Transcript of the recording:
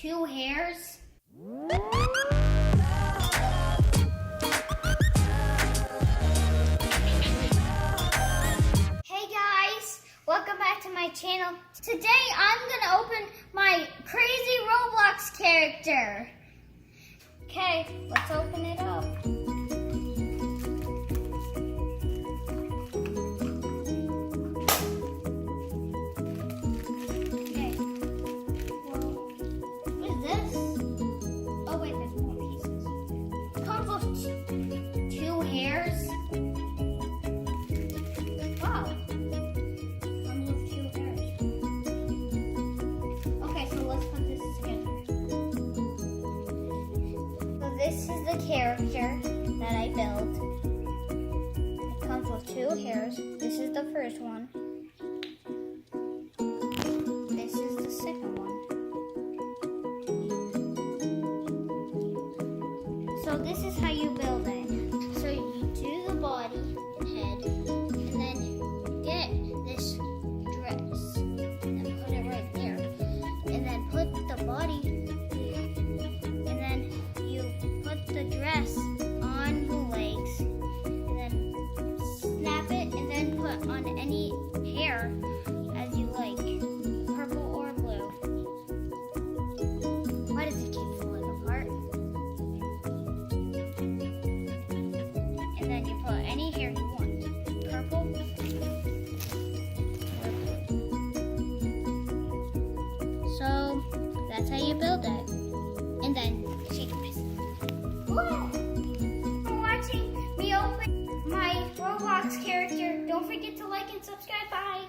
2 hairs. Hey guys, welcome back to my channel. Today I'm gonna open my crazy Roblox character. Okay, let's open it up. This is the character that I built. It comes with 2 hairs. This is the first one. This is the second one. So this is how you build it. So you do the body and head, and then get this dress and put it right there. And then put the body the dress on the legs, and then snap it, and then put on any hair as you like, purple or blue. Why does it keep falling apart? And then you put any hair you want, purple or blue. So that's how you build it. And then shake it. For watching me open my Roblox character. Don't forget to like and subscribe. Bye.